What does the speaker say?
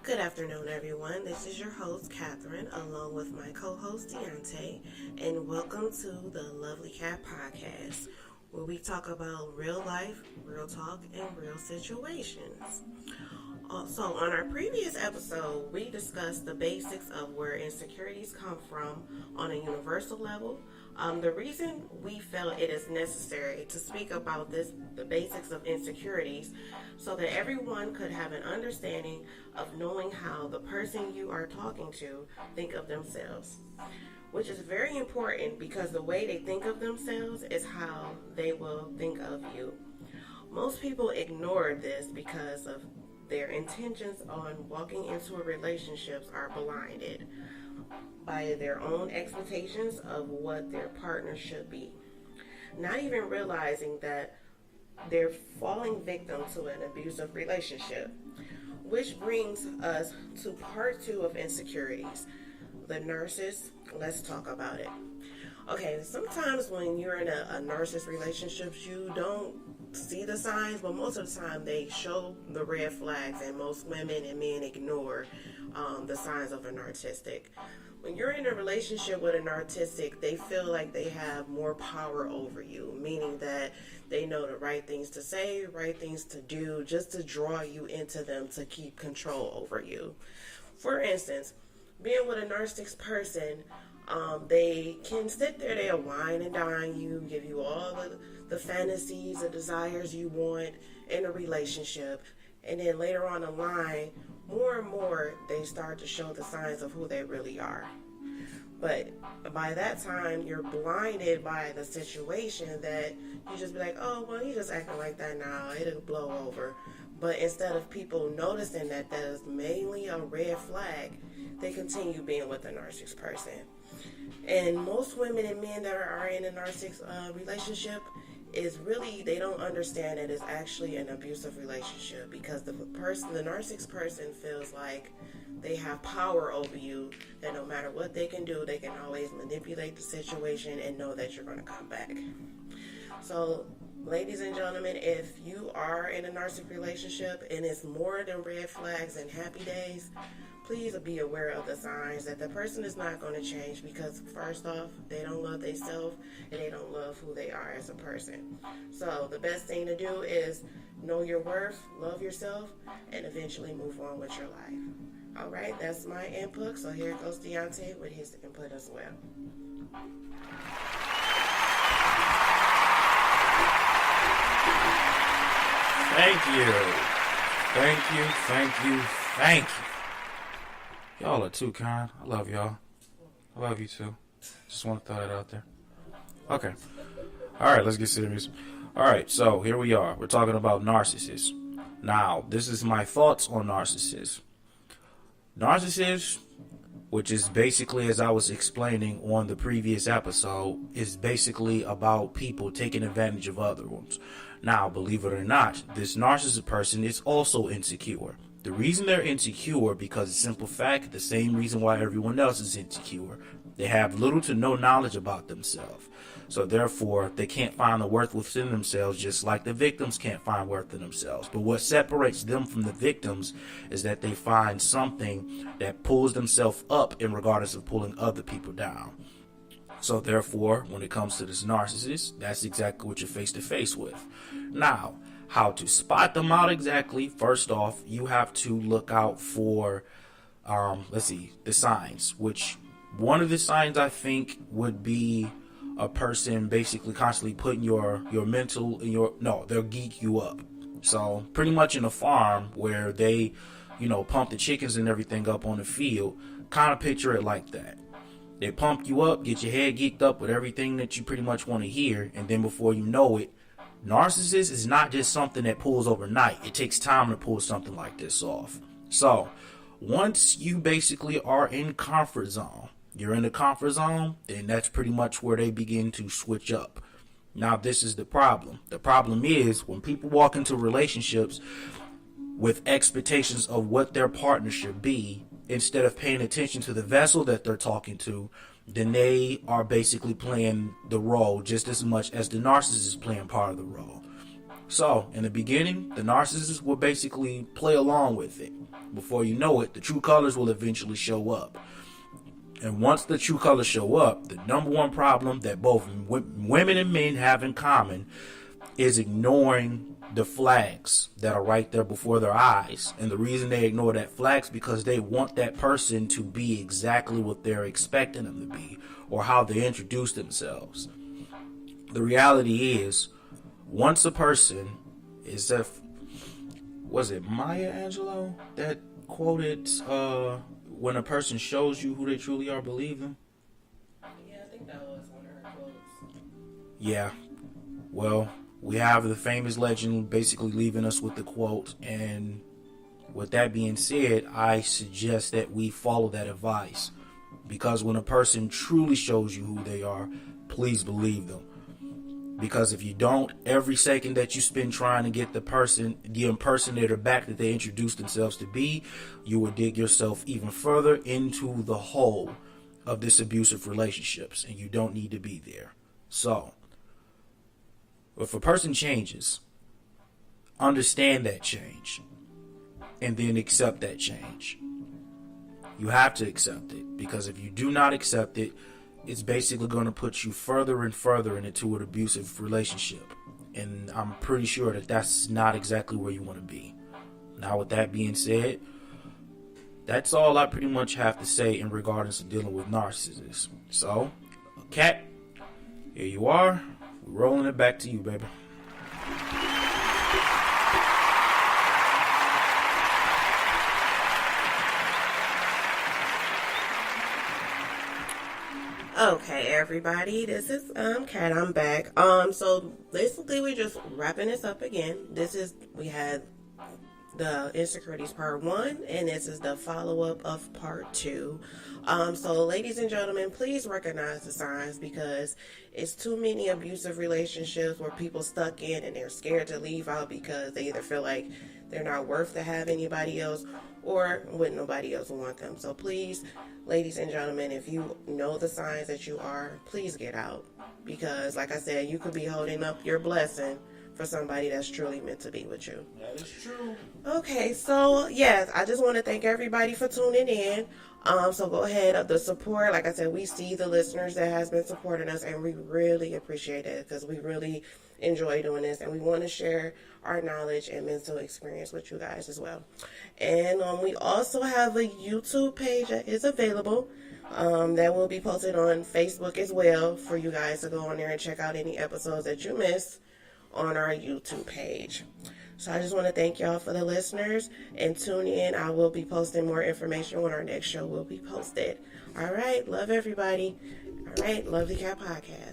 Good afternoon, everyone. This is your host, Catherine, along with my co-host, Deontay, and welcome to the Lovely Cat Podcast, where we talk about real life, real talk, and real situations. Also, on our previous episode, we discussed the basics of where insecurities come from on a universal level. The reason we felt it is necessary to speak about the basics of insecurities, so that everyone could have an understanding of knowing how the person you are talking to think of themselves, which is very important because the way they think of themselves is how they will think of you. Most people ignore this because of their intentions on walking into a relationship are blinded by their own expectations of what their partner should be, not even realizing that they're falling victim to an abusive relationship. Which brings us to part two of insecurities, the narcissist. Let's talk about it. Okay, sometimes when you're in a narcissist relationship, you don't see the signs, but most of the time they show the red flags, and most women and men ignore the signs of a narcissistic. When you're in a relationship with a narcissistic, they feel like they have more power over you, meaning that they know the right things to say, right things to do, just to draw you into them to keep control over you. For instance, being with a narcissistic person, they can sit there, they'll wine and dine you, give you all the fantasies, the desires you want in a relationship, and then later on the line, more and more, they start to show the signs of who they really are. But by that time, you're blinded by the situation that you just be like, oh, well, he's just acting like that now. It'll blow over. But instead of people noticing that that is mainly a red flag, they continue being with the narcissist person. And most women and men that are in a narcissist relationship is really, they don't understand that it's actually an abusive relationship, because the narcissist person feels like they have power over you, that no matter what they can do, they can always manipulate the situation and know that you're going to come back. So, ladies and gentlemen, if you are in a narcissistic relationship and it's more than red flags and happy days, please be aware of the signs that the person is not going to change, because first off, they don't love themselves and they don't love who they are as a person. So the best thing to do is know your worth, love yourself, and eventually move on with your life. All right, that's my input. So here goes Deontay with his input as well. Thank you. Thank you, thank you, thank you. Y'all are too kind. I love y'all. I love you too. Just want to throw that out there. Okay. Alright, let's get serious. Alright, so here we are. We're talking about narcissists. Now, this is my thoughts on narcissists. Narcissists, which is basically, as I was explaining on the previous episode, is basically about people taking advantage of other ones. Now, believe it or not, this narcissist person is also insecure. The reason they're insecure, because it's simple fact, the same reason why everyone else is insecure. They have little to no knowledge about themselves. So therefore, they can't find the worth within themselves, just like the victims can't find worth in themselves. But what separates them from the victims is that they find something that pulls themselves up in regards of pulling other people down. So therefore, when it comes to this narcissist, that's exactly what you're face to face with. Now, how to spot them out exactly? First off, you have to look out for, the signs. Which one of the signs I think would be a person basically constantly putting your mental in they'll geek you up. So pretty much in a farm where they, pump the chickens and everything up on the field, kind of picture it like that. They pump you up, get your head geeked up with everything that you pretty much want to hear, and then before you know it, narcissist is not just something that pulls overnight. It takes time to pull something like this off. So, once you basically are in comfort zone, you're in the comfort zone, then that's pretty much where they begin to switch up. Now, this is the problem. The problem is when people walk into relationships with expectations of what their partner should be, instead of paying attention to the vessel that they're talking to, then they are basically playing the role just as much as the narcissist is playing part of the role. So, in the beginning, the narcissist will basically play along with it. Before you know it, the true colors will eventually show up. And once the true colors show up, the number one problem that both women and men have in common is ignoring the flags that are right there before their eyes. And the reason they ignore that flags because they want that person to be exactly what they're expecting them to be, or how they introduce themselves. The reality is, once a person is was it Maya Angelou that quoted, when a person shows you who they truly are, believe them? Yeah, I think that was one of her quotes. Yeah. Well, we have the famous legend basically leaving us with the quote. And with that being said, I suggest that we follow that advice. Because when a person truly shows you who they are, please believe them. Because if you don't, every second that you spend trying to get the impersonator back that they introduced themselves to be, you will dig yourself even further into the hole of this abusive relationships, and you don't need to be there. So, if a person changes, understand that change, and then accept that change. You have to accept it, because if you do not accept it, it's basically going to put you further and further into an abusive relationship. And I'm pretty sure that that's not exactly where you want to be. Now, with that being said, that's all I pretty much have to say in regards to dealing with narcissists. So, Kat, here you are. We're rolling it back to you, baby. Okay, everybody, this is Kat. I'm back. So basically we're just wrapping this up again. We had the Insecurities part 1, and this is the follow-up of part 2. So ladies and gentlemen, please recognize the signs, because it's too many abusive relationships where people stuck in and they're scared to leave out because they either feel like they're not worth to have anybody else, or would nobody else want them. So please, ladies and gentlemen, if you know the signs that you are, please get out. Because like I said, you could be holding up your blessing for somebody that's truly meant to be with you. That is true. Okay, so yes, I just want to thank everybody for tuning in. So go ahead, the support, like I said, we see the listeners that has been supporting us, and we really appreciate it, because we really enjoy doing this, and we want to share our knowledge and mental experience with you guys as well. And we also have a YouTube page that is available that will be posted on Facebook as well, for you guys to go on there and check out any episodes that you missed on our YouTube page. So I just want to thank y'all for the listeners, and tune in. I will be posting more information when our next show will be posted. All right, love everybody. All right, Lovely Cat Podcast.